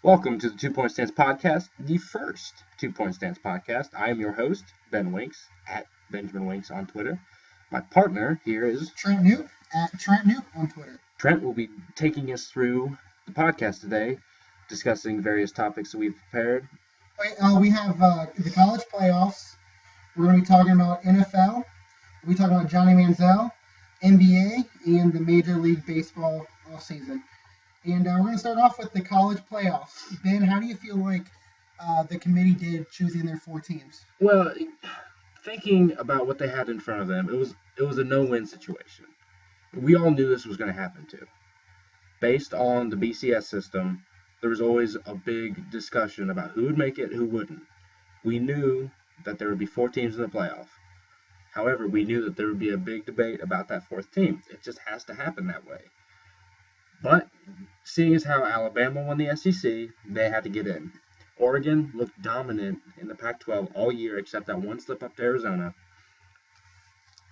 Welcome to the 2 Point Stance Podcast, the first 2 Point Stance Podcast. I am your host, Ben Winks, at Benjamin Winks on Twitter. My partner here is Trent Knoop, at Trent Knoop on Twitter. Trent will be taking us through the podcast today, discussing various topics that we've prepared. We have the college playoffs. We're going to be talking about NFL. We'll be talking about Johnny Manziel, NBA, and the Major League Baseball all season. And we're going to start off with the college playoffs. Ben, how do you feel like the committee did choosing their 4 teams? Well, thinking about what they had in front of them, it was a no-win situation. We all knew this was going to happen too. Based on the BCS system, there was always a big discussion about who would make it, who wouldn't. We knew that there would be 4 teams in the playoff. However, we knew that there would be a big debate about that 4th team. It just has to happen that way. But seeing as how Alabama won the SEC, they had to get in. Oregon looked dominant in the Pac-12 all year except that one slip up to Arizona.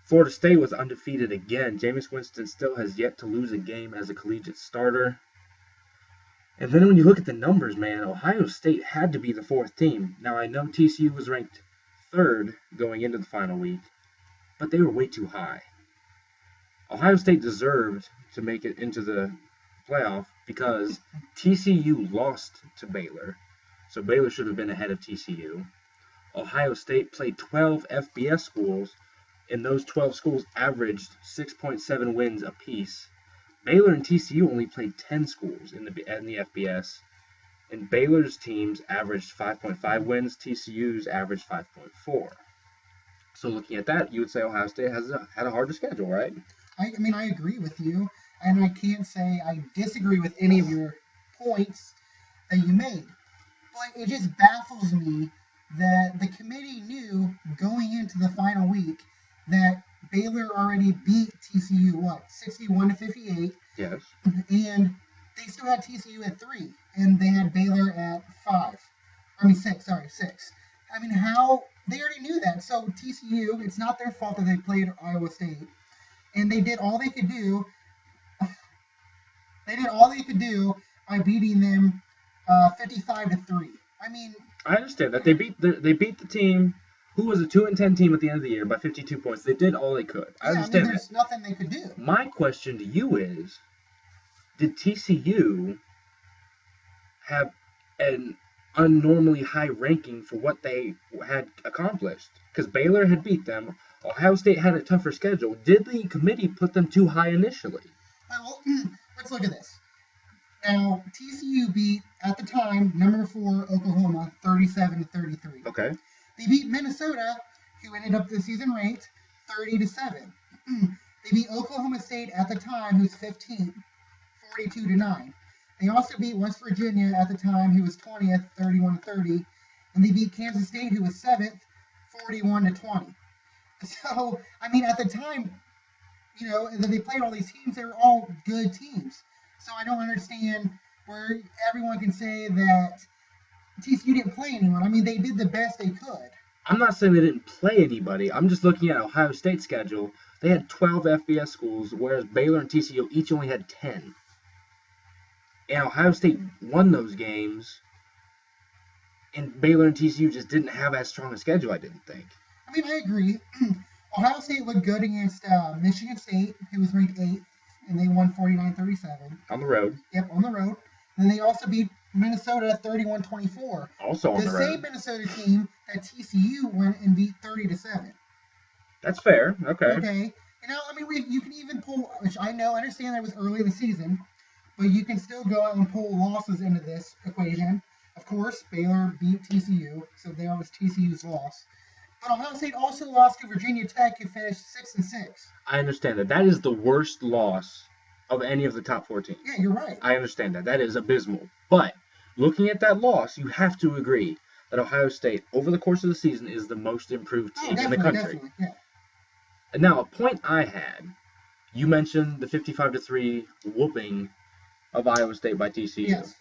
Florida State was undefeated again. Jameis Winston still has yet to lose a game as a collegiate starter. And then when you look at the numbers, man, Ohio State had to be the 4th team. Now, I know TCU was ranked 3rd going into the final week, but they were way too high. Ohio State deserved to make it into the playoff because TCU lost to Baylor, so Baylor should have been ahead of TCU. Ohio State played 12 FBS schools, and those 12 schools averaged 6.7 wins apiece. Baylor and TCU only played 10 schools in the FBS, and Baylor's teams averaged 5.5 wins, TCU's averaged 5.4. So looking at that, you would say Ohio State had a harder schedule, right? I mean, I agree with you, and I can't say I disagree with any of your points that you made. But it just baffles me that the committee knew going into the final week that Baylor already beat TCU, 61-58? Yes. And they still had TCU at 3, and they had Baylor at 6. I mean, how? They already knew that. So TCU, it's not their fault that they played Iowa State. And they did all they could do. By beating them 55-3. I mean, I understand that they beat the team who was a 2-10 team at the end of the year by 52 points. They did all they could. I understand there's nothing they could do. My question to you is, did TCU have an unnormally high ranking for what they had accomplished? Because Baylor had beat them. Ohio State had a tougher schedule. Did the committee put them too high initially? Well, let's look at this. Now, TCU beat, at the time, number 4 Oklahoma, 37-33. Okay. They beat Minnesota, who ended up this season ranked, 30-7. They beat Oklahoma State at the time, who's 15th, 42-9. They also beat West Virginia at the time, who was 20th, 31-30. And they beat Kansas State, who was 7th, 41-20. So, I mean, at the time, that they played all these teams, they were all good teams. So I don't understand where everyone can say that TCU didn't play anyone. I mean, they did the best they could. I'm not saying they didn't play anybody. I'm just looking at Ohio State's schedule. They had 12 FBS schools, whereas Baylor and TCU each only had 10. And Ohio State won those games, and Baylor and TCU just didn't have as strong a schedule, I didn't think. I mean, I agree. Ohio State looked good against Michigan State, who was ranked 8th, and they won 49-37. On the road. Yep, on the road. And they also beat Minnesota 31-24. Also on the road. The same Minnesota team that TCU went and beat 30-7. That's fair. Okay. Okay. I mean, you can even pull, which I understand that was early in the season, but you can still go out and pull losses into this equation. Of course, Baylor beat TCU, so there was TCU's loss. But Ohio State also lost to Virginia Tech, who finished 6-6. I understand that. That is the worst loss of any of the top 4 teams. Yeah, you're right. I understand that. That is abysmal. But looking at that loss, you have to agree that Ohio State, over the course of the season, is the most improved team in the country. Definitely, yeah. And now, a point I had, you mentioned the 55-3 whooping of Iowa State by TCU. Yes.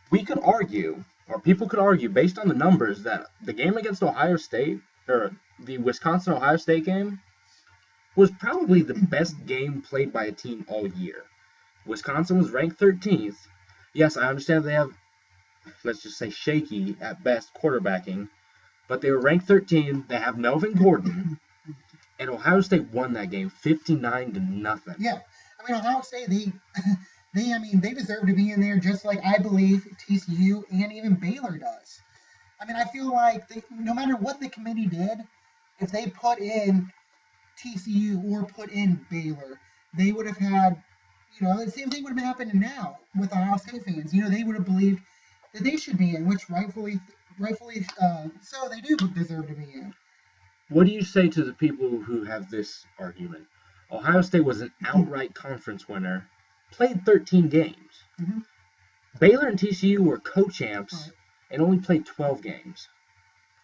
We could argue, or people could argue, based on the numbers, that the game against Ohio State, or the Wisconsin-Ohio State game, was probably the best game played by a team all year. Wisconsin was ranked 13th. Yes, I understand they have let's just say shaky at best quarterbacking, but they were ranked 13. They have Melvin Gordon, and Ohio State won that game 59-0. Yeah, I mean Ohio State, they deserve to be in there just like I believe TCU and even Baylor does. I mean, I feel like no matter what the committee did, if they put in TCU or put in Baylor, they would have had, the same thing would have been happening now with Ohio State fans. They would have believed that they should be in, which rightfully so they do deserve to be in. What do you say to the people who have this argument? Ohio State was an outright conference winner, played 13 games. Mm-hmm. Baylor and TCU were co-champs Right. and only played 12 games.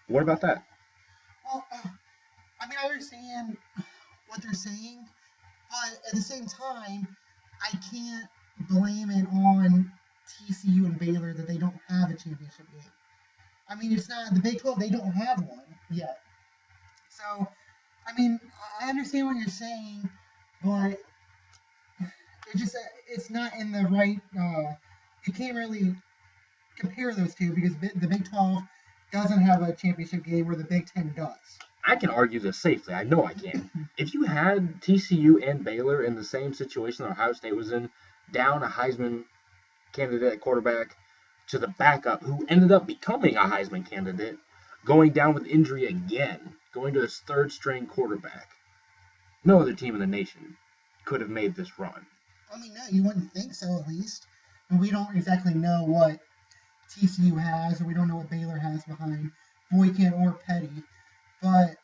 What about that? Well, I mean, I understand what they're saying, but at the same time, I can't blame it on TCU and Baylor that they don't have a championship game. I mean, it's not the Big 12; they don't have one yet. So, I mean, I understand what you're saying, but it's not in the right. You can't really compare those two because the Big 12 doesn't have a championship game where the Big 10 does. I can argue this safely. I know I can. If you had TCU and Baylor in the same situation that Ohio State was in, down a Heisman candidate quarterback to the backup who ended up becoming a Heisman candidate, going down with injury again, going to his third string quarterback, no other team in the nation could have made this run. I mean, no, you wouldn't think so, at least. And we don't exactly know what TCU has, or we don't know what Baylor has behind Boykin or Petty. But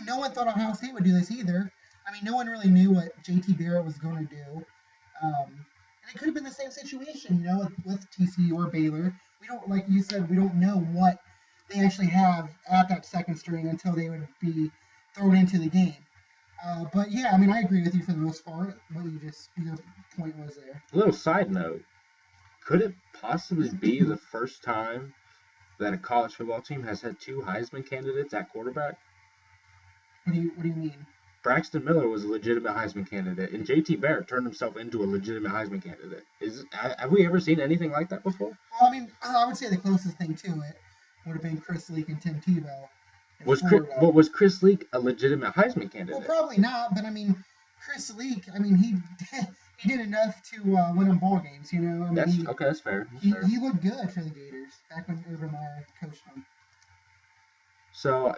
no one thought Ohio State would do this either. I mean, no one really knew what JT Barrett was going to do. And it could have been the same situation, with TCU or Baylor. We don't, like you said, we don't know what they actually have at that second string until they would be thrown into the game. But yeah, I mean, I agree with you for the most part. Your point was there. A little side note: could it possibly be the first time that a college football team has had two Heisman candidates at quarterback? What do you mean? Braxton Miller was a legitimate Heisman candidate, and JT Barrett turned himself into a legitimate Heisman candidate. Have we ever seen anything like that before? Well, I mean, I would say the closest thing to it would have been Chris Leak and Tim Tebow. Was Chris Leak a legitimate Heisman candidate? Well, probably not, but I mean, Chris Leak, I mean, he did enough to win them ball games, I mean, that's fair. He looked good for the Gators back when Urban Meyer coached them. So,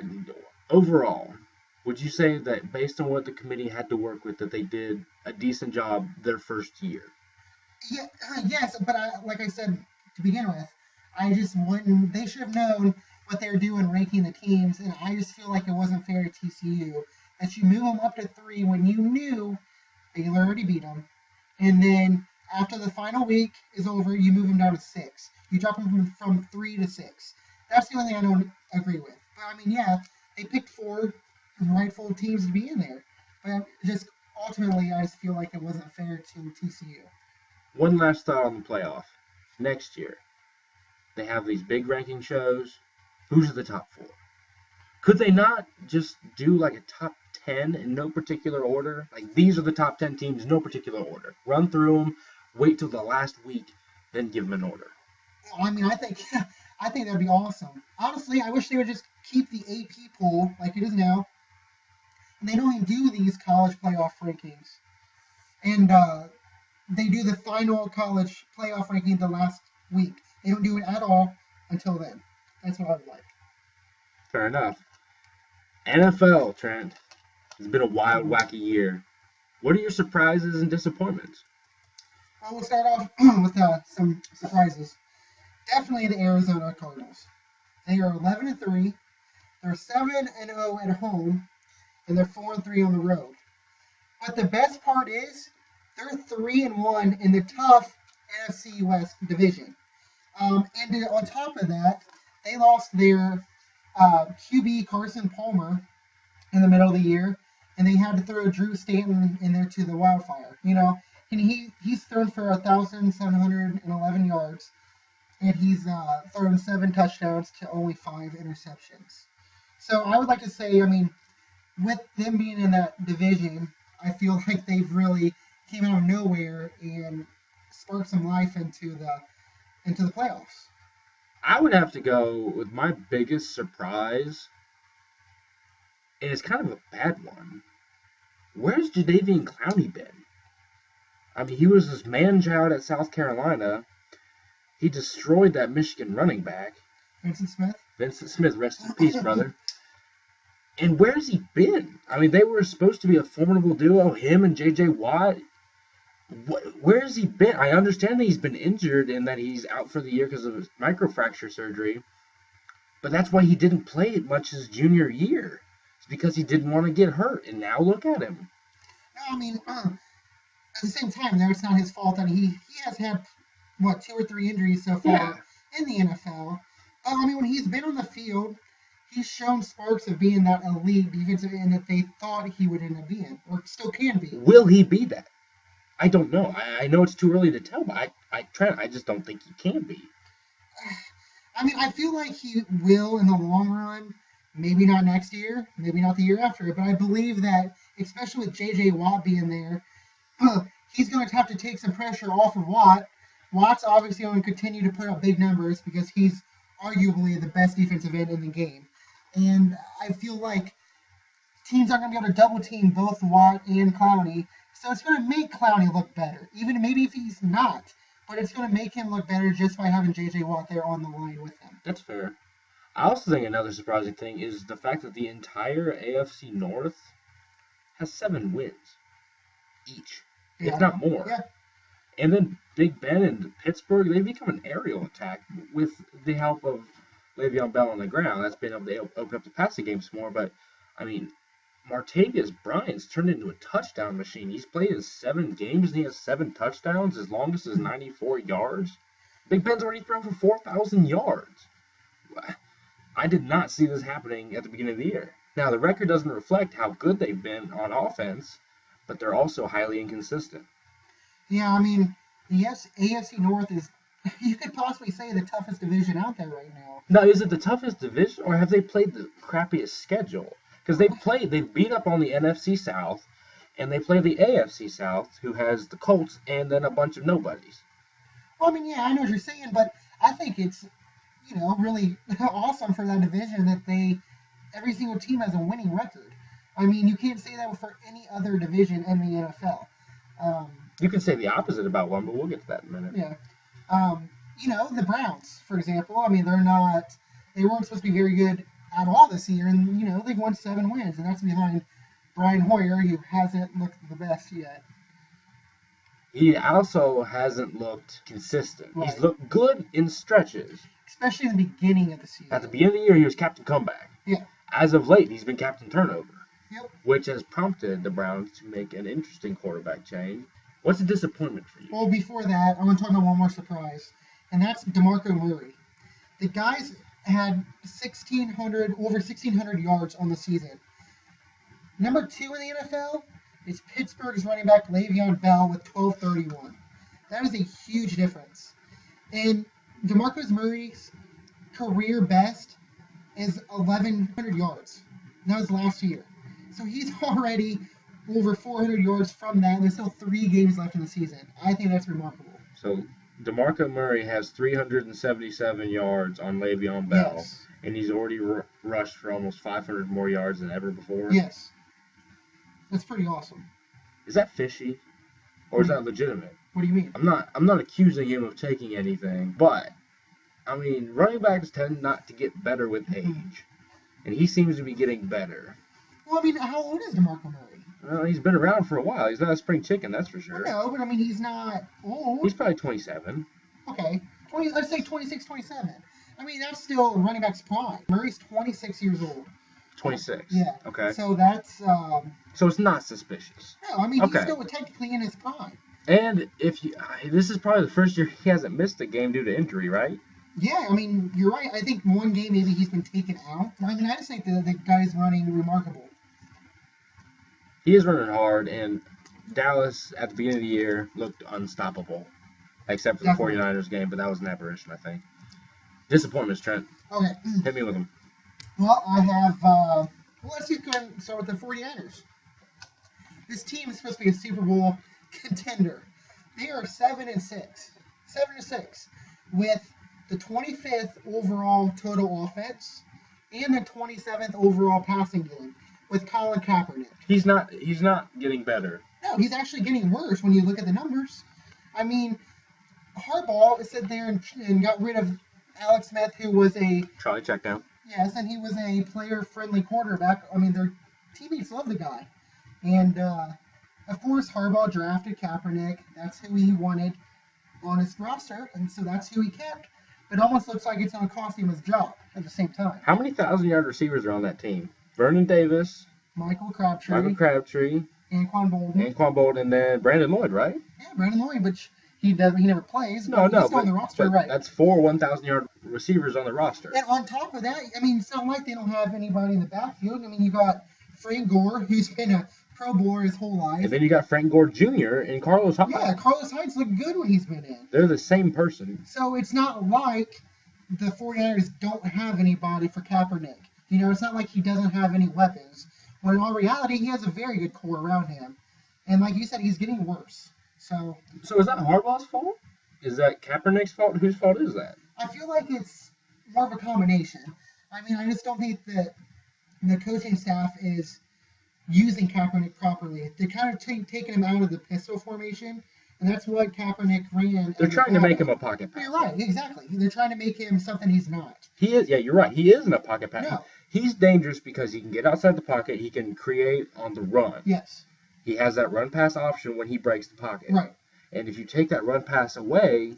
overall, would you say that based on what the committee had to work with, that they did a decent job their first year? Yeah, yes, but like I said to begin with, I just wouldn't. They should have known what they were doing ranking the teams, and I just feel like it wasn't fair to TCU that you move them up to 3 when you knew Baylor already beat them, and then after the final week is over, you move them down to 6. You drop them from 3 to 6. That's the only thing I don't agree with. But I mean, yeah, they picked 4 rightful teams to be in there, but just ultimately, I just feel like it wasn't fair to TCU. One last thought on the playoff. Next year, they have these big ranking shows. Who's the top 4? Could they not just do like a top 10 in no particular order? Like, these are the top 10 teams in no particular order. Run through them, wait till the last week, then give them an order. Well, I mean, I think that'd be awesome. Honestly, I wish they would just keep the AP pool like it is now. And they don't even do these college playoff rankings. And they do the final college playoff ranking the last week. They don't do it at all until then. That's what I would like. Fair enough. NFL, Trent. It's been a wild, wacky year. What are your surprises and disappointments? Well, we'll start off with some surprises. Definitely the Arizona Cardinals. They are 11-3. They're 7-0 at home, and they're 4-3 on the road. But the best part is they're 3-1 in the tough NFC West division. And on top of that, they lost their QB Carson Palmer in the middle of the year, and they had to throw Drew Stanton in there to the wildfire. And he's thrown for 1,711 yards, and he's thrown 7 touchdowns to only 5 interceptions. So I would like to say, I mean, with them being in that division, I feel like they've really came out of nowhere and sparked some life into the playoffs. I would have to go with my biggest surprise, and it's kind of a bad one. Where's Jadeveon Clowney been? I mean, he was this man-child at South Carolina. He destroyed that Michigan running back. Vincent Smith? Vincent Smith, rest in peace, brother. And where's he been? I mean, they were supposed to be a formidable duo, him and J.J. Watt. Where has he been? I understand that he's been injured and that he's out for the year because of his microfracture surgery, but that's why he didn't play much his junior year. It's because he didn't want to get hurt, and now look at him. No, I mean, at the same time, though, it's not his fault that he has had, 2 or 3 injuries so far in the NFL. I mean, when he's been on the field, he's shown sparks of being that elite defensive end that they thought he would end up being, or still can be. Will he be that? I don't know. I know it's too early to tell, but I just don't think he can be. I mean, I feel like he will in the long run. Maybe not next year, maybe not the year after, but I believe that, especially with J.J. Watt being there, he's going to have to take some pressure off of Watt. Watt's obviously going to continue to put up big numbers because he's arguably the best defensive end in the game. And I feel like teams aren't going to be able to double team both Watt and Clowney, so it's going to make Clowney look better, even maybe if he's not. But it's going to make him look better just by having J.J. Watt there on the line with him. That's fair. I also think another surprising thing is the fact that the entire AFC North has 7 wins each, if not more. Yeah. And then Big Ben and Pittsburgh, they've become an aerial attack with the help of Le'Veon Bell on the ground. That's been able to open up the passing game some more. But, I mean, Martavius Bryant's turned into a touchdown machine. He's played in 7 games, and he has 7 touchdowns. His longest is 94 yards. Big Ben's already thrown for 4,000 yards. I did not see this happening at the beginning of the year. Now, the record doesn't reflect how good they've been on offense, but they're also highly inconsistent. Yeah, I mean, the AFC North is, you could possibly say, the toughest division out there right now. Now, is it the toughest division, or have they played the crappiest schedule? Because they beat up on the NFC South, and they play the AFC South, who has the Colts and then a bunch of nobodies. Well, I mean, yeah, I know what you're saying, but I think it's, really awesome for that division that every single team has a winning record. I mean, you can't say that for any other division in the NFL. You can say the opposite about one, but we'll get to that in a minute. Yeah. The Browns, for example, I mean, they weren't supposed to be very good at all this year, and, they've won 7 wins, and that's behind Brian Hoyer, who hasn't looked the best yet. He also hasn't looked consistent. Right. He's looked good in stretches. Especially in the beginning of the season. At the beginning of the year, he was Captain Comeback. Yeah. As of late, he's been Captain Turnover. Yep. Which has prompted the Browns to make an interesting quarterback change. What's a disappointment for you? Well, before that, I want to talk about one more surprise, and that's DeMarco Murray. The guys had over 1,600 yards on the season. Number 2 in the NFL is Pittsburgh's running back Le'Veon Bell with 1,231. That is a huge difference. And DeMarco Murray's career best is 1,100 yards. That was last year. So he's already over 400 yards from that. There's still 3 games left in the season. I think that's remarkable. So DeMarco Murray has 377 yards on Le'Veon Bell, yes. And he's already rushed for almost 500 more yards than ever before. Yes. That's pretty awesome. Is that fishy? Or is that legitimate? What do you mean? I'm not accusing him of taking anything, but I mean, running backs tend not to get better with age, and he seems to be getting better. Well, I mean, how old is DeMarco Murray? Well, he's been around for a while. He's not a spring chicken, that's for sure. No, but I mean, he's not old. He's probably 27. Okay, let's say 26, 27. I mean, that's still a running back's prime. Murray's 26 years old. 26. Yeah. Okay. So that's. So it's not suspicious. No, I mean, he's still technically in his prime. And this is probably the first year he hasn't missed a game due to injury, right? Yeah, I mean, you're right. I think one game maybe he's been taken out. I mean, I just think the guy's running remarkable. He is running hard, and Dallas at the beginning of the year looked unstoppable, except for the 49ers game, but that was an aberration, I think. Disappointments, Trent. Okay. Hit me with them. Well, I have, let's just go ahead and start with the 49ers. This team is supposed to be a Super Bowl contender. They are 7-6. 7-6 with the 25th overall total offense, and the 27th overall passing game with Colin Kaepernick. He's not getting better. No, he's actually getting worse when you look at the numbers. I mean, Harbaugh sat there and got rid of Alex Smith, who was a Charlie check down. Yes, and he was a player-friendly quarterback. I mean, their teammates love the guy. And, of course, Harbaugh drafted Kaepernick. That's who he wanted on his roster, and so that's who he kept. It almost looks like it's going to cost him his job at the same time. How many 1,000-yard receivers are on that team? Vernon Davis, Michael Crabtree, Anquan Bolden, and then Brandon Lloyd, right? Yeah, Brandon Lloyd, which he never plays. No, he's still on the roster, right? That's 4 1,000-yard receivers on the roster. And on top of that, I mean, it's not like they don't have anybody in the backfield. I mean, you got Frank Gore, who's been a Pro Bowler his whole life. And then you got Frank Gore Jr. and Carlos Hyde. Yeah, Carlos Hyde's looked good when he's been in. They're the same person. So it's not like the 49ers don't have anybody for Kaepernick. You know, it's not like he doesn't have any weapons. When in all reality, he has a very good core around him. And like you said, he's getting worse. So is that Harbaugh's fault? Is that Kaepernick's fault? Whose fault is that? I feel like it's more of a combination. I mean, I just don't think that the coaching staff is using Kaepernick properly. They're kind of taking him out of the pistol formation, and that's what Kaepernick ran. They're trying to make him a pocket passer. You're right, exactly. They're trying to make him something he's not. He is. Yeah, you're right. He isn't a pocket passer. No. He's dangerous because he can get outside the pocket. He can create on the run. Yes. He has that run pass option when he breaks the pocket. Right. And if you take that run pass away,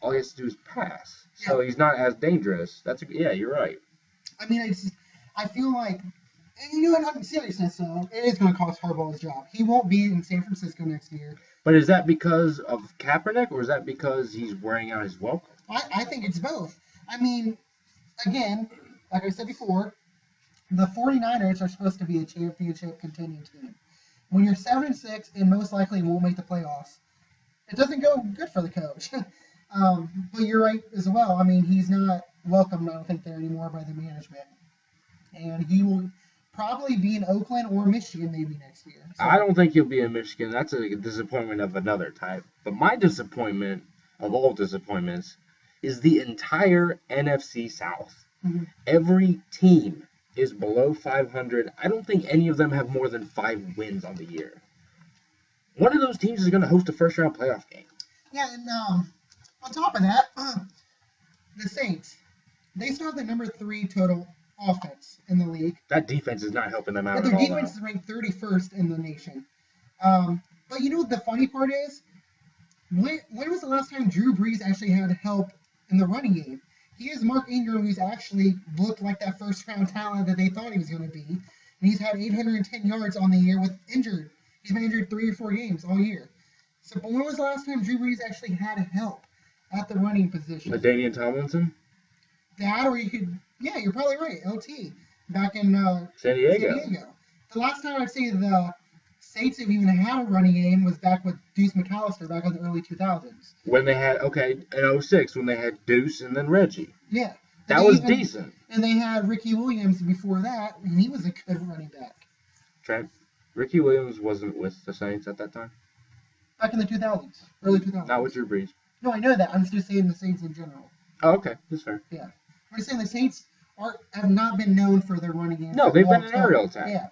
all he has to do is pass. Yeah. So he's not as dangerous. Yeah, you're right. I mean, I feel like, and you know, in seriousness, though, it is going to cost Harbaugh his job. He won't be in San Francisco next year. But is that because of Kaepernick, or is that because he's wearing out his welcome? I think it's both. I mean, again, like I said before, the 49ers are supposed to be a championship contending team. When you're 7-6 and most likely won't make the playoffs, it doesn't go good for the coach. But you're right as well. I mean, he's not welcomed, I don't think, there anymore by the management. And he will probably be in Oakland or Michigan maybe next year. So, I don't think he'll be in Michigan. That's a disappointment of another type. But my disappointment of all disappointments is the entire NFC South. Mm-hmm. Every team is below 500. I don't think any of them have more than 5 wins on the year. One of those teams is going to host a first-round playoff game. Yeah, and on top of that, the Saints, they still have the number 3 total offense in the league. That defense is not helping them out at all. Their defense is ranked 31st in the nation. But you know what the funny part is? When was the last time Drew Brees actually had help in the running game? He has Mark Ingram, who's actually looked like that first-round talent that they thought he was going to be. And he's had 810 yards on the year with injured. He's been injured 3 or 4 games all year. So, but when was the last time Drew Brees actually had help at the running position? LaDainian Tomlinson? That, or you could, yeah, you're probably right, LT, back in San Diego. The last time I'd say the Saints have even had a running game was back with Deuce McAllister back in the early 2000s. When they had, in 06, when they had Deuce and then Reggie. Yeah. That was decent. And they had Ricky Williams before that, and he was a good running back. Trent, Ricky Williams wasn't with the Saints at that time? Back in the 2000s, early 2000s. Not with Drew Brees. No, I know that. I'm just saying the Saints in general. Oh, okay. That's fair. Yeah. I'm just saying the Saints have not been known for their running game. No, they've been an aerial attack. Yeah.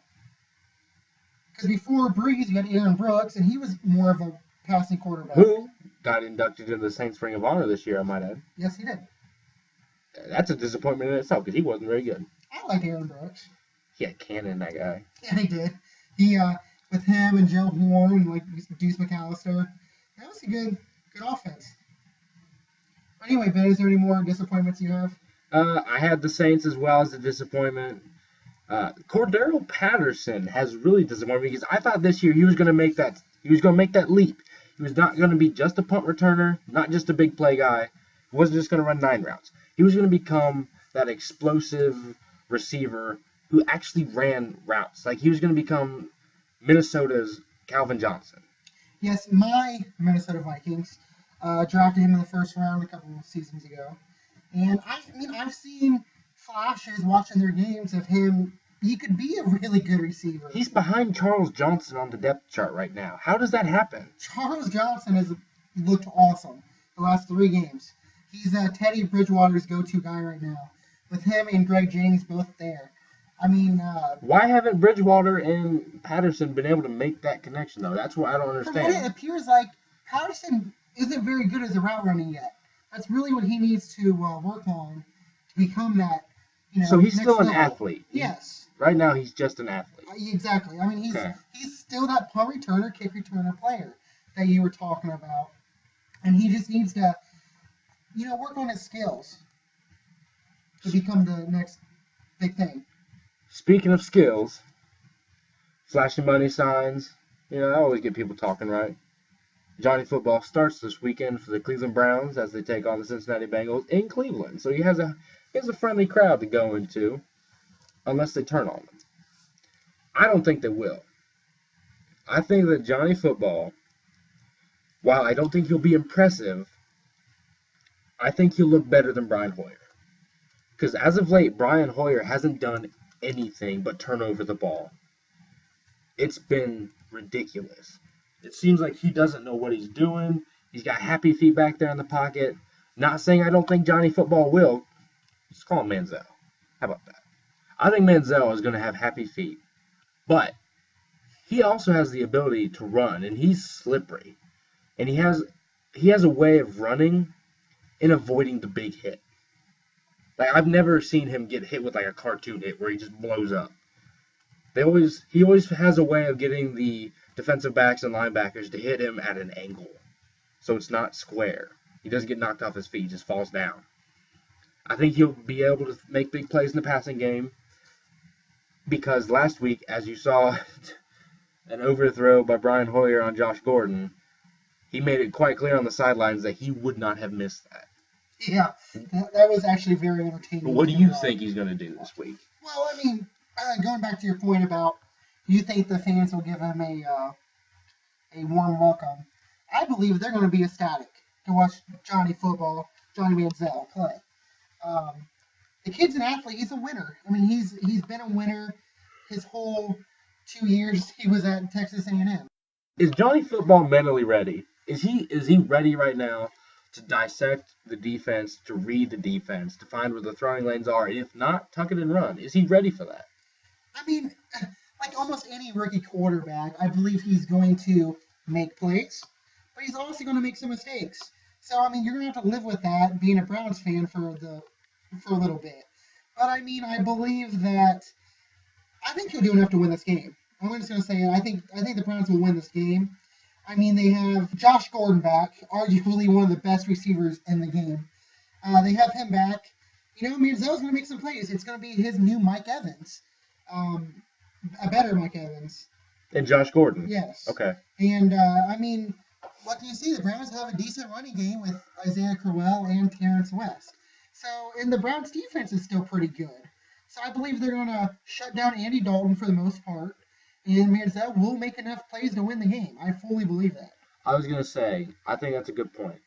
Because before Brees, you had Aaron Brooks, and he was more of a passing quarterback. Who got inducted into the Saints Ring of Honor this year, I might add. Yes, he did. That's a disappointment in itself, because he wasn't very good. I like Aaron Brooks. He had cannon, that guy. Yeah, he did. He, with him and Joe Horn, like Deuce McAllister, that was a good offense. Anyway, Ben, is there any more disappointments you have? I had the Saints as well as a disappointment. Cordero Patterson has really disappointed me because I thought this year he was going to make that leap. He was not going to be just a punt returner, not just a big play guy. He wasn't just going to run 9 routes. He was going to become that explosive receiver who actually ran routes. Like he was going to become Minnesota's Calvin Johnson. Yes, my Minnesota Vikings drafted him in the first round a couple of seasons ago. And I've seen flashes watching their games of him. He could be a really good receiver. He's behind Charles Johnson on the depth chart right now. How does that happen? Charles Johnson has looked awesome the last 3 games. He's Teddy Bridgewater's go-to guy right now, with him and Greg Jennings both there. I mean, why haven't Bridgewater and Patterson been able to make that connection though? That's what I don't from what it understand. appears like, Patterson isn't very good as a route running yet. That's really what he needs to work on to become that, So he's next still an level. athlete. Yes. Right now, he's just an athlete. Exactly. I mean, Okay. he's still that punt returner, kick returner player that you were talking about, and he just needs to, work on his skills to become the next big thing. Speaking of skills, flashing money signs, I always get people talking, right? Johnny Football starts this weekend for the Cleveland Browns as they take on the Cincinnati Bengals in Cleveland. So he has a friendly crowd to go into, unless they turn on him. I don't think they will. I think that Johnny Football, while I don't think he'll be impressive, I think he'll look better than Brian Hoyer. Because as of late, Brian Hoyer hasn't done anything but turn over the ball. It's been ridiculous. It seems like he doesn't know what he's doing. He's got happy feet back there in the pocket. Not saying I don't think Johnny Football will. Just call him Manziel. How about that? I think Manziel is going to have happy feet. But he also has the ability to run, and he's slippery. And he has a way of running and avoiding the big hit. Like, I've never seen him get hit with like a cartoon hit where he just blows up. He always has a way of getting the defensive backs and linebackers to hit him at an angle, so it's not square. He doesn't get knocked off his feet; he just falls down. I think he'll be able to make big plays in the passing game because last week, as you saw, an overthrow by Brian Hoyer on Josh Gordon, he made it quite clear on the sidelines that he would not have missed that. Yeah, that was actually very entertaining. But what do you think he's going to do this week? Well, I mean, going back to your point about you think the fans will give him a warm welcome, I believe they're going to be ecstatic to watch Johnny Manziel play. The kid's an athlete. He's a winner. I mean, he's been a winner his whole 2 years he was at Texas A&M. Is Johnny Football mentally ready? Is he ready right now to dissect the defense, to read the defense, to find where the throwing lanes are? And if not, tuck it and run. Is he ready for that? I mean, like almost any rookie quarterback, I believe he's going to make plays, but he's also going to make some mistakes. So, I mean, you're going to have to live with that being a Browns fan for a little bit. But, I mean, I believe that I think he'll do enough to win this game. I'm just going to say it. I think the Browns will win this game. I mean, they have Josh Gordon back, arguably one of the best receivers in the game. They have him back. Manziel's going to make some plays. It's going to be his new Mike Evans. A better Mike Evans. And Josh Gordon? Yes. Okay. And, I mean, what do you see? The Browns have a decent running game with Isaiah Crowell and Terrence West. So, and the Browns' defense is still pretty good. So I believe they're going to shut down Andy Dalton for the most part. And Manziel will make enough plays to win the game. I fully believe that. I was going to say, I think that's a good point.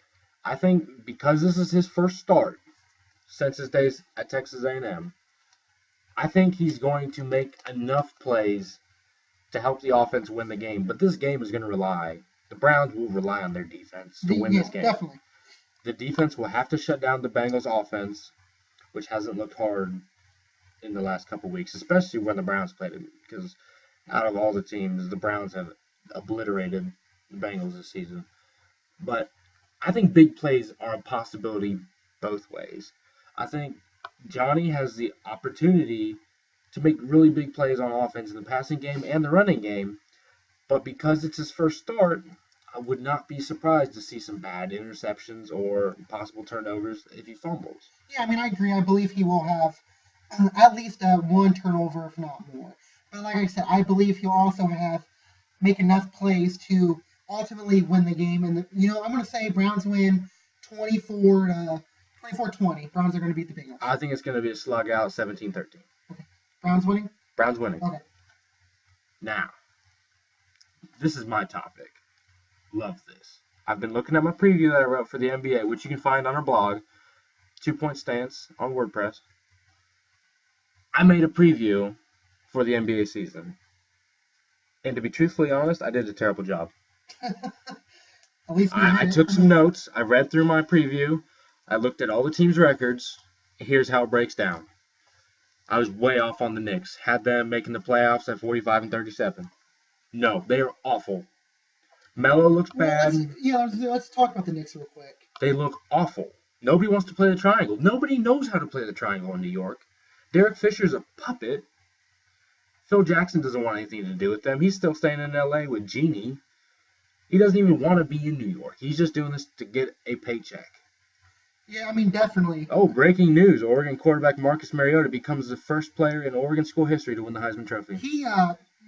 I think because this is his first start since his days at Texas A&M, I think he's going to make enough plays to help the offense win the game. But this game is going to the Browns will rely on their defense to win this game. Definitely. The defense will have to shut down the Bengals offense, which hasn't looked hard in the last couple weeks, especially when the Browns played it, because out of all the teams, the Browns have obliterated the Bengals this season. But I think big plays are a possibility both ways. I think Johnny has the opportunity to make really big plays on offense in the passing game and the running game, but because it's his first start, I would not be surprised to see some bad interceptions or possible turnovers if he fumbles. Yeah, I mean, I agree. I believe he will have at least one turnover, if not more. But like I said, I believe he'll also make enough plays to ultimately win the game. And, I'm going to say Browns win 24-20. Browns are going to beat the Bengals. I think it's going to be a slug out 17-13. Okay. Browns winning? Browns winning. Okay. Now, this is my topic. Love this. I've been looking at my preview that I wrote for the NBA, which you can find on our blog, 2 Point Stance on WordPress. I made a preview for the NBA season. And to be truthfully honest, I did a terrible job. At least I took some notes. I read through my preview. I looked at all the teams' records. Here's how it breaks down. I was way off on the Knicks. Had them making the playoffs at 45 and 37. No, they are awful. Melo looks bad. Let's talk about the Knicks real quick. They look awful. Nobody wants to play the triangle. Nobody knows how to play the triangle in New York. Derek Fisher's a puppet. Phil Jackson doesn't want anything to do with them. He's still staying in L.A. with Jeannie. He doesn't even want to be in New York. He's just doing this to get a paycheck. Yeah, I mean, definitely. Oh, breaking news. Oregon quarterback Marcus Mariota becomes the first player in Oregon school history to win the Heisman Trophy.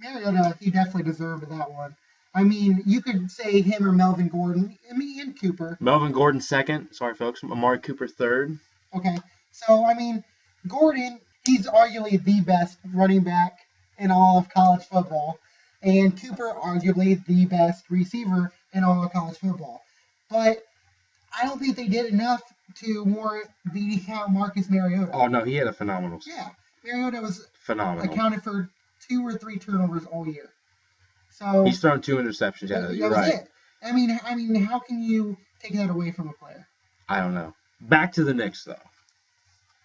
Mariota, he definitely deserved that one. I mean, you could say him or Melvin Gordon. I mean, and Cooper. Melvin Gordon second. Sorry, folks. Amari Cooper third. Okay. So, I mean, Gordon, he's arguably the best running back in all of college football. And Cooper, arguably the best receiver in all of college football. But I don't think they did enough to warrant beating out Marcus Mariota. Oh, no, he had a phenomenal season. Yeah. Mariota was phenomenal. Accounted for 2 or 3 turnovers all year. So he's thrown 2 interceptions. Yeah, you're right. It. I mean, how can you take that away from a player? I don't know. Back to the Knicks, though.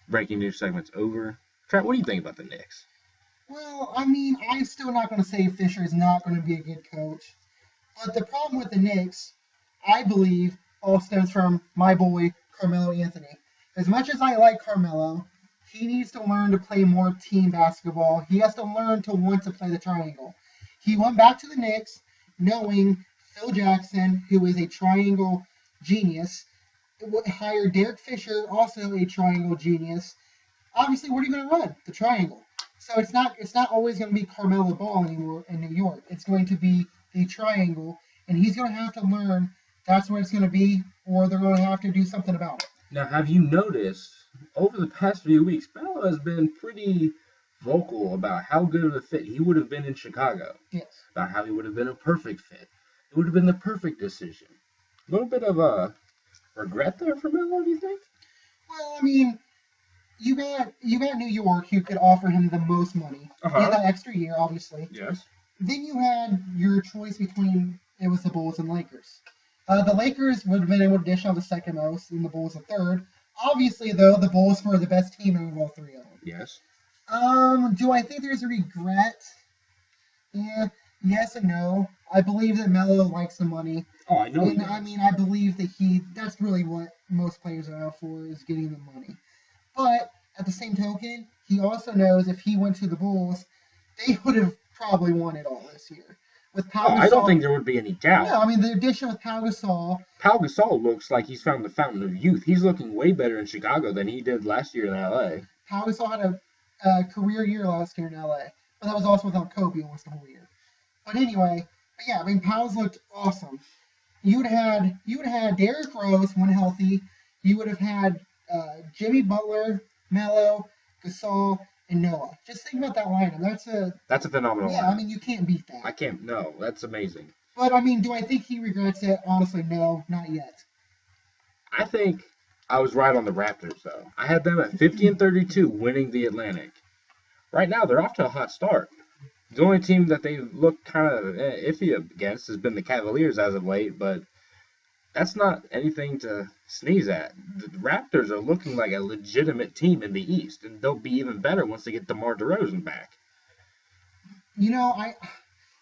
Breaking news segment's over. Trent, what do you think about the Knicks? Well, I mean, I'm still not going to say Fisher is not going to be a good coach. But the problem with the Knicks, I believe, all stems from my boy, Carmelo Anthony. As much as I like Carmelo, he needs to learn to play more team basketball. He has to learn to want to play the triangle. He went back to the Knicks knowing Phil Jackson, who is a triangle genius, hired Derek Fisher, also a triangle genius. Obviously, what are you going to run? The triangle. So it's not always going to be Carmelo Ball anymore in New York. It's going to be the triangle, and he's going to have to learn that's what it's going to be, or they're going to have to do something about it. Now, have you noticed, over the past few weeks, Melo has been pretty vocal about how good of a fit he would have been in Chicago. Yes. About how he would have been a perfect fit. It would have been the perfect decision. A little bit of a regret there for Melo, do you think? Well, I mean, you got New York, who could offer him the most money. Uh-huh. He had that extra year, obviously. Yes. Then you had your choice between, it was the Bulls and Lakers. The Lakers would have been able to dish out the second most, and the Bulls the third. Obviously, though, the Bulls were the best team out of all 3 of them. Yes. Do I think there's a regret? Yeah, yes and no. I believe that Melo likes the money. Oh, I know. And I mean, I believe that that's really what most players are out for, is getting the money. But at the same token, he also knows if he went to the Bulls, they would have probably won it all this year. With Pau Gasol, I don't think there would be any doubt. No, I mean, the addition with Pau Gasol. Pau Gasol looks like he's found the fountain of youth. He's looking way better in Chicago than he did last year in L.A. Pau Gasol had a career year last year in L.A., but that was also without Kobe almost the whole year. But anyway, yeah, I mean, Pau's looked awesome. You would have had Derrick Rose when healthy. You would have had Jimmy Butler, Melo, Gasol, and Noah. Just think about that lineup. That's a phenomenal lineup. I mean, you can't beat that. I can't. No, that's amazing. But I mean, do I think he regrets it? Honestly, no, not yet. I think I was right on the Raptors, though. I had them at 50 and 32, winning the Atlantic. Right now, they're off to a hot start. The only team that they look kind of iffy against has been the Cavaliers as of late, but that's not anything to sneeze at. The Raptors are looking like a legitimate team in the East, and they'll be even better once they get DeMar DeRozan back. You know,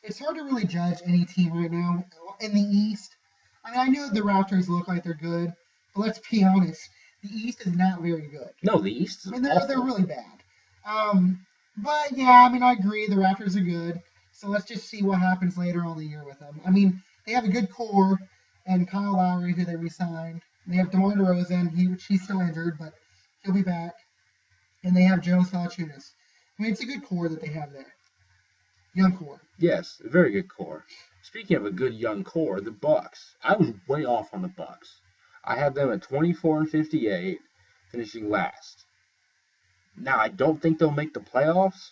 it's hard to really judge any team right now in the East. I mean, I know the Raptors look like they're good, but let's be honest, the East is not very good. No, the East is they're really bad. But yeah, I mean, I agree, the Raptors are good, so let's just see what happens later on in the year with them. I mean, they have a good core, and Kyle Lowry, who they re-signed. They have DeMar DeRozan, he's still injured, but he'll be back. And they have Jonas Valanciunas. I mean, it's a good core that they have there. Young core. Yes, a very good core. Speaking of a good young core, the Bucks. I was way off on the Bucks. I had them at 24 and 58, finishing last. Now, I don't think they'll make the playoffs,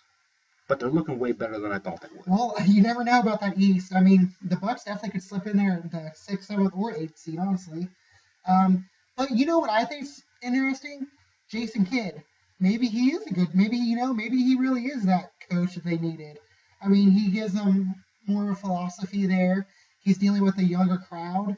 but they're looking way better than I thought they would. Well, you never know about that East. I mean, the Bucks definitely could slip in there at the 6th, 7th, or 8th seed, honestly. But you know what I think's interesting? Jason Kidd. Maybe he is maybe he really is that coach that they needed. I mean, he gives them more philosophy there. He's dealing with a younger crowd.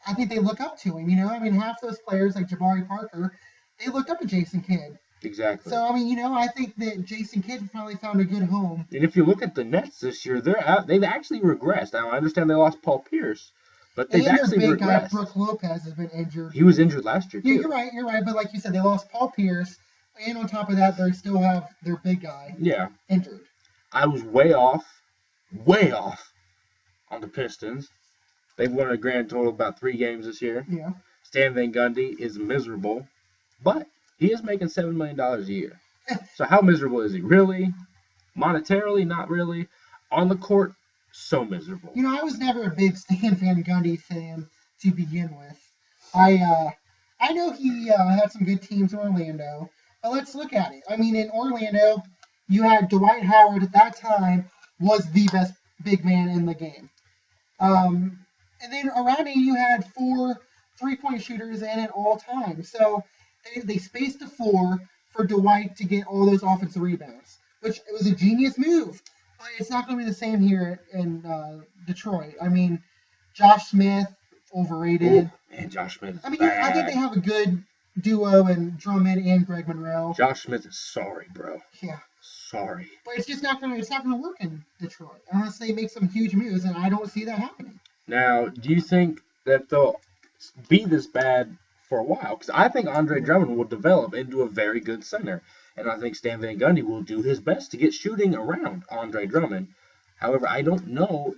I think they look up to him. I mean, half those players like Jabari Parker, they looked up to Jason Kidd. Exactly. So I mean, I think that Jason Kidd finally found a good home. And if you look at the Nets this year, they've actually regressed. Now I understand they lost Paul Pierce, but they've And actually their big guy, regressed. Brooke Lopez, has been injured. He was injured last year too. Yeah, you're right. But like you said, they lost Paul Pierce, and on top of that, they still have their big guy injured. I was way off on the Pistons. They've won a grand total of about 3 games this year. Yeah. Stan Van Gundy is miserable, but he is making $7 million a year. So how miserable is he? Really? Monetarily, not really. On the court, so miserable. I was never a big Stan Van Gundy fan to begin with. I know he had some good teams in Orlando, but let's look at it. I mean, in Orlando, you had Dwight Howard at that time was the best big man in the game. And then around him, you had 4 3-point shooters in at all times. So they spaced the floor for Dwight to get all those offensive rebounds, which it was a genius move. But it's not going to be the same here in Detroit. I mean, Josh Smith, overrated. Oh, man, Josh Smith is I mean, bad. I think they have a good duo in Drummond and Greg Monroe. Josh Smith is sorry, bro. Yeah. Sorry. But it's just not gonna work in Detroit unless they make some huge moves, and I don't see that happening. Now, do you think that they'll be this bad for a while? Because I think Andre Drummond will develop into a very good center, and I think Stan Van Gundy will do his best to get shooting around Andre Drummond. However, I don't know.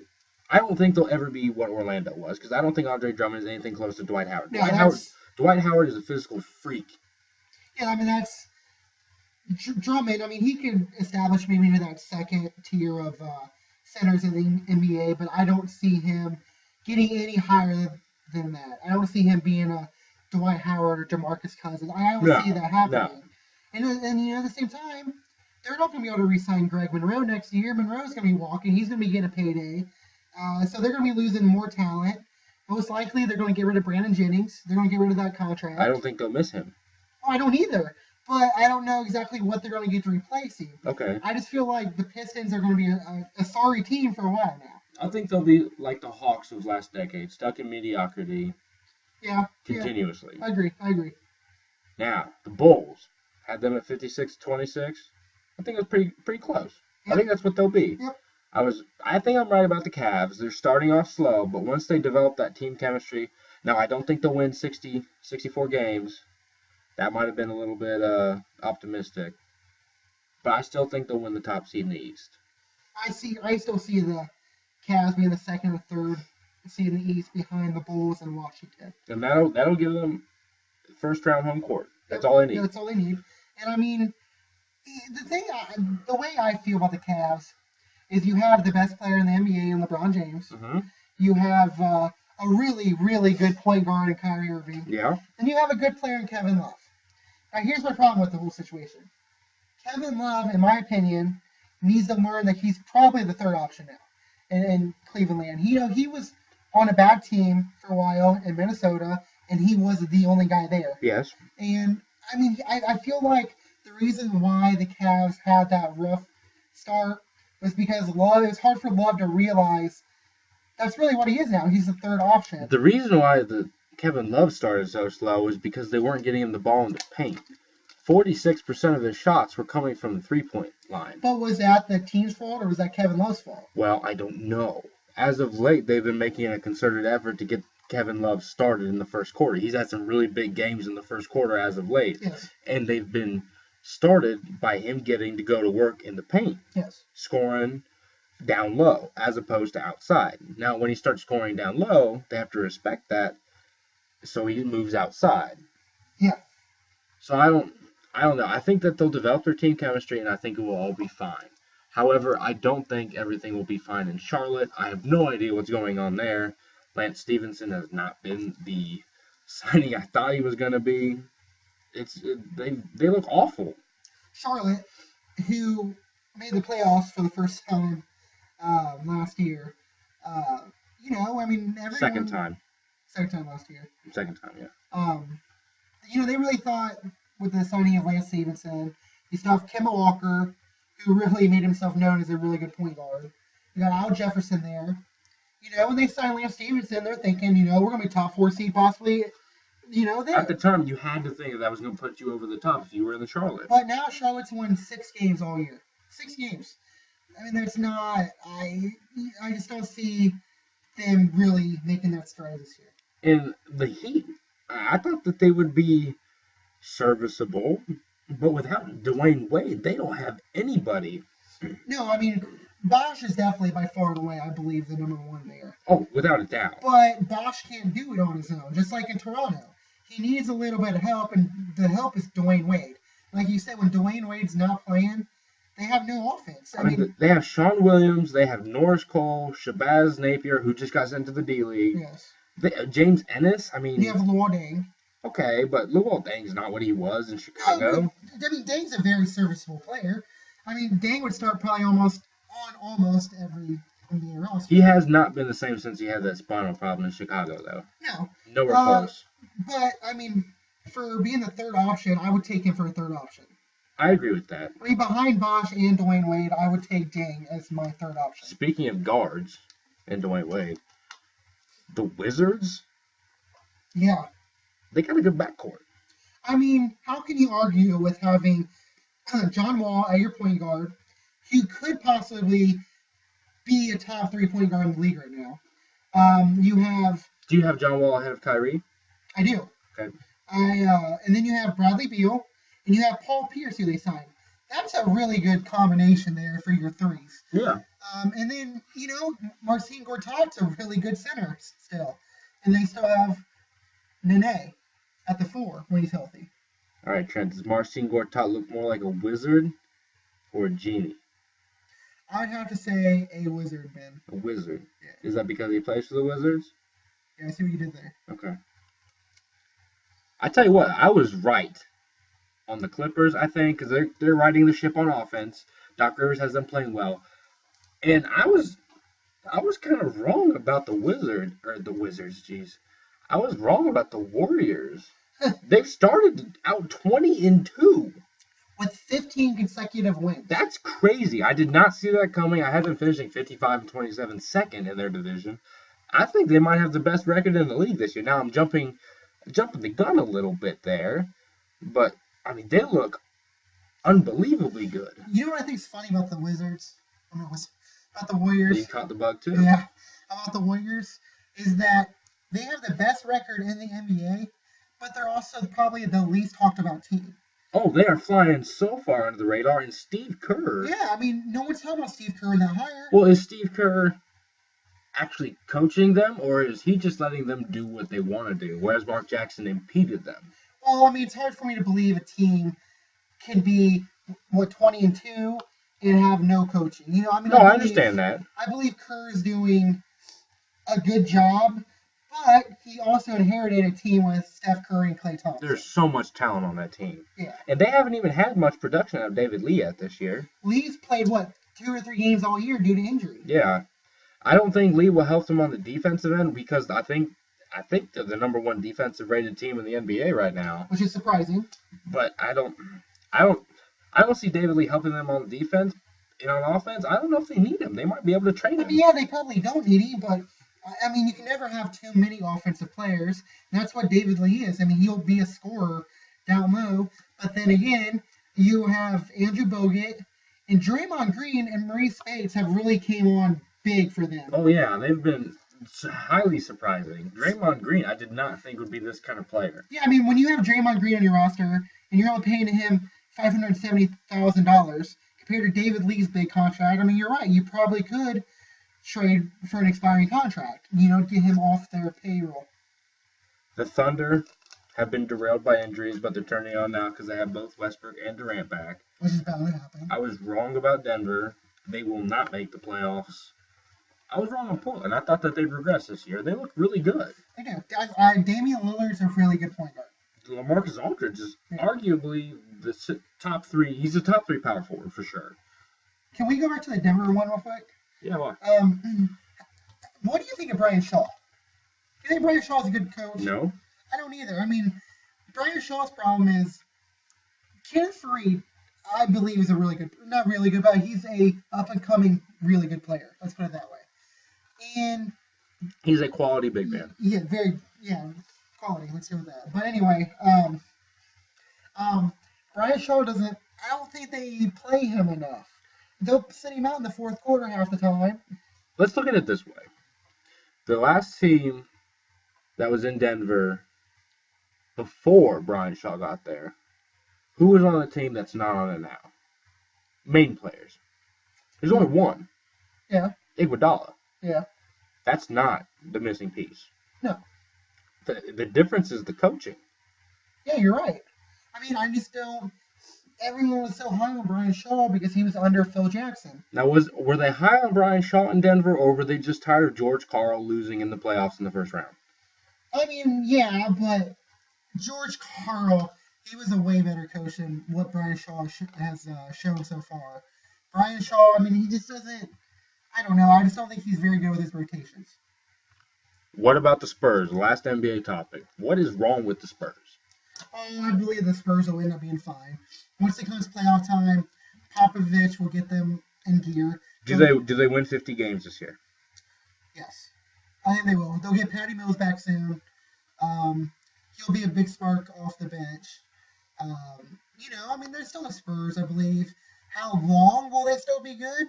I don't think they'll ever be what Orlando was, because I don't think Andre Drummond is anything close to Dwight Howard. Yeah, Dwight Howard is a physical freak. Yeah, I mean, that's Drummond. I mean, he can establish maybe that second tier of centers in the NBA, but I don't see him getting any higher than that. I don't see him being a Dwight Howard or DeMarcus Cousins. I don't see that happening. And at the same time, they're not going to be able to re-sign Greg Monroe next year. Monroe's going to be walking. He's going to be getting a payday. So they're going to be losing more talent. Most likely, they're going to get rid of Brandon Jennings. They're going to get rid of that contract. I don't think they'll miss him. Oh, I don't either. But I don't know exactly what they're going to get to replace him. Okay. I just feel like the Pistons are going to be a sorry team for a while now. I think they'll be like the Hawks of last decade, stuck in mediocrity. Yeah. Continuously. Yeah, I agree. Now, the Bulls had them at 56-26. I think it's pretty close. Yep. I think that's what they'll be. Yep. I think I'm right about the Cavs. They're starting off slow, but once they develop that team chemistry, now I don't think they'll win 64 games. That might have been a little bit optimistic. But I still think they'll win the top seed in the East. I still see the Cavs being the second or third seed in the East behind the Bulls and Washington. And that'll give them first round home court. That's all they need. That's all they need. And I mean, the way I feel about the Cavs is you have the best player in the NBA in LeBron James. Mm-hmm. You have a really, really good point guard in Kyrie Irving. Yeah. And you have a good player in Kevin Love. Now, here's my problem with the whole situation. Kevin Love, in my opinion, needs to learn that he's probably the third option now in Cleveland. He was on a bad team for a while in Minnesota, and he was the only guy there. Yes. And, I mean, I feel like the reason why the Cavs had that rough start was because it was hard for Love to realize that's really what he is now. He's the third option. The reason why the Kevin Love started so slow was because they weren't getting him the ball in the paint. 46% of his shots were coming from the three-point line. But was that the team's fault or was that Kevin Love's fault? Well, I don't know. As of late, they've been making a concerted effort to get Kevin Love started in the first quarter. He's had some really big games in the first quarter as of late. Yes. And they've been started by him getting to go to work in the paint. Yes. Scoring down low as opposed to outside. Now, when he starts scoring down low, they have to respect that, so he moves outside. Yeah. So I don't know. I think that they'll develop their team chemistry, and I think it will all be fine. However, I don't think everything will be fine in Charlotte. I have no idea what's going on there. Lance Stevenson has not been the signing I thought he was going to be. They look awful. Charlotte, who made the playoffs for the first time last year. I mean, everyone. Second time last year. Second time, yeah. They really thought with the signing of Lance Stevenson, you still have Kemba Walker, who really made himself known as a really good point guard. You got Al Jefferson there. When they signed Lance Stevenson, they're thinking, we're going to be top 4 seed possibly, there. At the time, you had to think that was going to put you over the top if you were in the Charlotte. But now Charlotte's won 6 games all year. 6 games. I mean, there's not. I just don't see them really making that stride this year. And the Heat, I thought that they would be serviceable, but without Dwayne Wade, they don't have anybody. No, I mean, Bosch is definitely by far and away, I believe, the number 1 there. Oh, without a doubt. But Bosch can't do it on his own, just like in Toronto. He needs a little bit of help, and the help is Dwayne Wade. Like you said, when Dwayne Wade's not playing, they have no offense. I mean, they have Sean Williams, they have Norris Cole, Shabazz Napier, who just got sent to the D-League. Yes. James Ennis, I mean... You have Luol Deng. Okay, but Luol Deng's not what he was in Chicago. No, I mean, Deng's a very serviceable player. I mean, Deng would start probably almost every NBA roster. He has not been the same since he had that spinal problem in Chicago, though. No. Nowhere close. But, I mean, for being the third option, I would take him for a third option. I agree with that. I mean, behind Bosch and Dwayne Wade, I would take Deng as my third option. Speaking of guards and Dwayne Wade, the Wizards? Yeah. They got a good backcourt. I mean, how can you argue with having John Wall at your point guard, who could possibly be a top 3-point guard in the league right now? Do you have John Wall ahead of Kyrie? I do. Okay. And then you have Bradley Beal, and you have Paul Pierce, who they signed. That's a really good combination there for your threes. Yeah. And then, Marcin Gortat's a really good center still. And they still have Nene at the 4 when he's healthy. All right, Trent, does Marcin Gortat look more like a wizard or a genie? I'd have to say a wizard, man. A wizard. Yeah. Is that because he plays for the Wizards? Yeah, I see what you did there. Okay. I tell you what, I was right on the Clippers, I think, because they're riding the ship on offense. Doc Rivers has them playing well. And I was kind of wrong about the Wizards, geez. I was wrong about the Warriors. They've started out 20-2. With 15 consecutive wins. That's crazy. I did not see that coming. I had them finishing 55-27 second in their division. I think they might have the best record in the league this year. Now I'm jumping the gun a little bit there, but I mean they look unbelievably good. You know what I think is funny about the Wizards? About the Warriors. You caught the bug too. Yeah, about the Warriors is that they have the best record in the NBA, but they're also probably the least talked about team. Oh, they are flying so far under the radar, and Steve Kerr. Yeah, I mean, no one's talking about Steve Kerr that higher. Well, is Steve Kerr actually coaching them, or is he just letting them do what they want to do, whereas Mark Jackson impeded them? Well, I mean, it's hard for me to believe a team can be, 20-2 and have no coaching. I understand that. I believe Kerr is doing a good job, but he also inherited a team with Steph Curry and Klay Thompson. There's so much talent on that team. Yeah. And they haven't even had much production out of David Lee yet this year. Lee's played, 2 or 3 games all year due to injury. Yeah. I don't think Lee will help them on the defensive end because I think they're the number 1 defensive rated team in the NBA right now. Which is surprising. But I don't see David Lee helping them on defense. And on offense, I don't know if they need him. They might be able to trade him. I mean, yeah, they probably don't need him, but I mean, you can never have too many offensive players. And that's what David Lee is. I mean, he'll be a scorer down low. But then again, you have Andrew Bogut and Draymond Green and Maurice Bates have really came on big for them. Oh, yeah. They've been highly surprising. Draymond Green, I did not think would be this kind of player. Yeah, I mean, when you have Draymond Green on your roster and you're only paying him $570,000 compared to David Lee's big contract, I mean, you're right. You probably could trade for an expiring contract, get him off their payroll. The Thunder have been derailed by injuries, but they're turning on now because they have both Westbrook and Durant back. Which is bound to happen. I was wrong about Denver. They will not make the playoffs. I was wrong on Portland. I thought that they'd regress this year. They look really good. They do. Damian Lillard's a really good point guard. LaMarcus Aldridge is arguably the top 3. He's a top 3 power forward for sure. Can we go back to the Denver one real quick? Yeah, why? What do you think of Brian Shaw? Do you think Brian Shaw is a good coach? No. I don't either. I mean, Brian Shaw's problem is Kenneth Faried, I believe, is a really good, not really good, but he's a up-and-coming really good player. Let's put it that way. And He's a quality big man. Yeah, quality. Let's go with that. But anyway, Brian Shaw doesn't. I don't think they play him enough. They'll sit him out in the fourth quarter half the time. Let's look at it this way. The last team that was in Denver before Brian Shaw got there, who was on the team that's not on it now? Main players. There's only one. Yeah. Iguodala. Yeah. That's not the missing piece. No. The difference is the coaching. Yeah, you're right. I mean, I just don't. Everyone was so high on Brian Shaw because he was under Phil Jackson. Now, were they high on Brian Shaw in Denver, or were they just tired of George Karl losing in the playoffs in the first round? I mean, yeah, but George Karl, he was a way better coach than what Brian Shaw has shown so far. Brian Shaw, I mean, he just doesn't. I don't know. I just don't think he's very good with his rotations. What about the Spurs? Last NBA topic. What is wrong with the Spurs? Oh, I believe the Spurs will end up being fine. Once it comes playoff time, Popovich will get them in gear. Do they win 50 games this year? Yes. I think they will. They'll get Patty Mills back soon. He'll be a big spark off the bench. I mean, they're still the Spurs, I believe. How long will they still be good?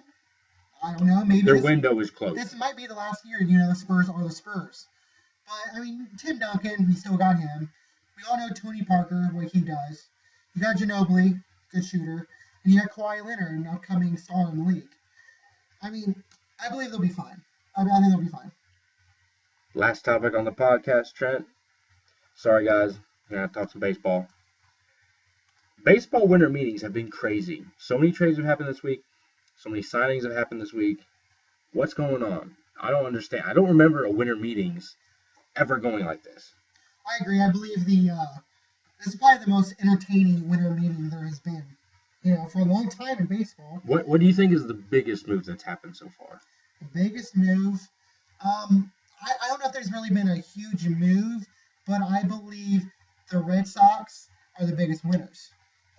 I don't know. Maybe their window is closed. This might be the last year, the Spurs are the Spurs. But, I mean, Tim Duncan, we still got him. We all know Tony Parker, what he does. You got Ginobili, good shooter. And you got Kawhi Leonard, an upcoming star in the league. I mean, I believe they'll be fine. I think they'll be fine. Last topic on the podcast, Trent. Sorry, guys. I'm going to talk some baseball. Baseball winter meetings have been crazy. So many trades have happened this week. So many signings have happened this week. What's going on? I don't understand. I don't remember a winter meetings ever going like this. I agree. I believe this is probably the most entertaining winter meeting there has been, for a long time in baseball. What do you think is the biggest move that's happened so far? The biggest move? I don't know if there's really been a huge move, but I believe the Red Sox are the biggest winners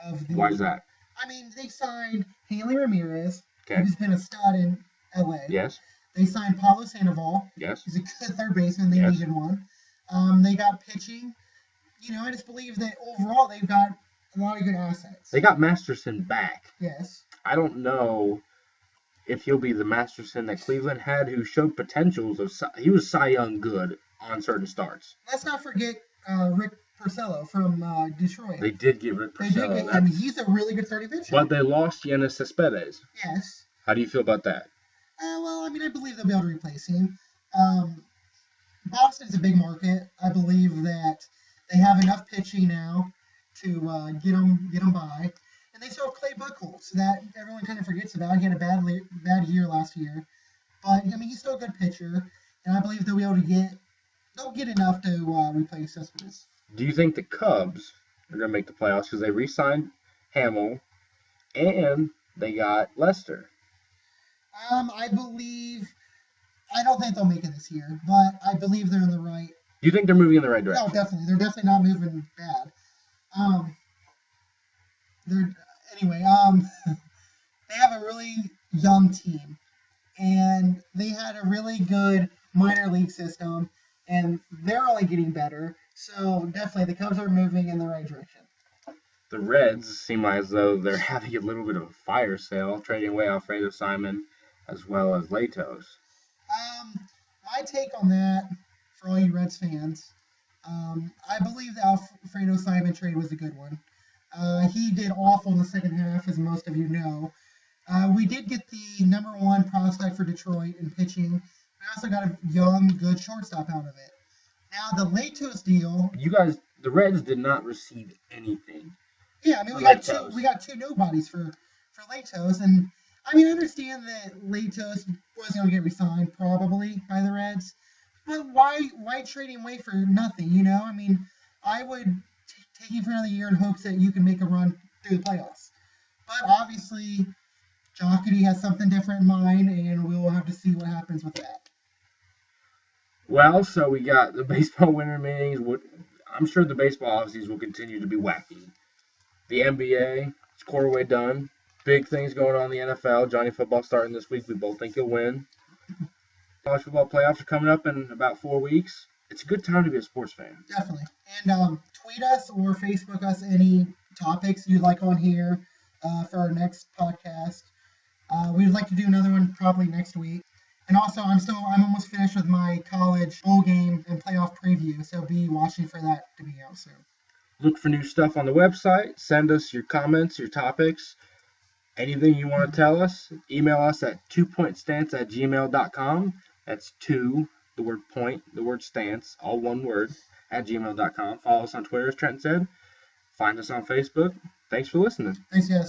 of the. Why is that? I mean, they signed Hanley Ramirez, okay, who's been a stud in LA. Yes. They signed Pablo Sandoval. Yes. He's a good third baseman. They needed one. They got pitching. I just believe that overall they've got a lot of good assets. They got Masterson back. Yes. I don't know if he'll be the Masterson that Cleveland had, who showed potentials of. He was Cy Young good on certain starts. Let's not forget Rick Porcello from Detroit. They did get Rick Porcello. He's a really good starting pitcher. But they lost Yannis Cespedes. Yes. How do you feel about that? I believe they'll be able to replace him. Boston's a big market. I believe that they have enough pitching now to get them by. And they still have Clay Buchholz, that everyone kind of forgets about. He had a bad year last year. But, he's still a good pitcher. And I believe they'll be able to they'll get enough to replace Cespedes. Do you think the Cubs are going to make the playoffs because they re-signed Hamill and they got Lester? I don't think they'll make it this year, but I believe they're in the right. Do you think they're moving in the right direction? No, definitely. They're definitely not moving bad. They have a really young team, and they had a really good minor league system, and they're only getting better. So definitely, the Cubs are moving in the right direction. The Reds seem as though they're having a little bit of a fire sale, trading away Alfredo Simon as well as Latos. My take on that, for all you Reds fans, I believe the Alfredo Simon trade was a good one. He did awful in the second half, as most of you know. We did get the number one prospect for Detroit in pitching. We also got a young, good shortstop out of it. Now, the Latos deal... You guys, the Reds did not receive anything. Yeah, we got two nobodies for Latos, and I understand that Latos wasn't going to get re-signed probably by the Reds, but why trade him away for nothing? I would take him for another year in hopes that you can make a run through the playoffs. But obviously, Jocketty has something different in mind, and we'll have to see what happens with that. Well, so we got the baseball winter meetings. I'm sure the baseball offseasons will continue to be wacky. The NBA, it's quarterway done. Big things going on in the NFL. Johnny Football starting this week. We both think he'll win. College football playoffs are coming up in about 4 weeks. It's a good time to be a sports fan. Definitely. And tweet us or Facebook us any topics you'd like on here for our next podcast. We'd like to do another one probably next week. And also, I'm almost finished with my college bowl game and playoff preview, so be watching for that to be out soon. Look for new stuff on the website. Send us your comments, your topics, anything you want to tell us. Email us at 2pointstance@gmail.com. That's 2, the word point, the word stance, all one word, at gmail.com. Follow us on Twitter, as Trent said. Find us on Facebook. Thanks for listening. Thanks, guys.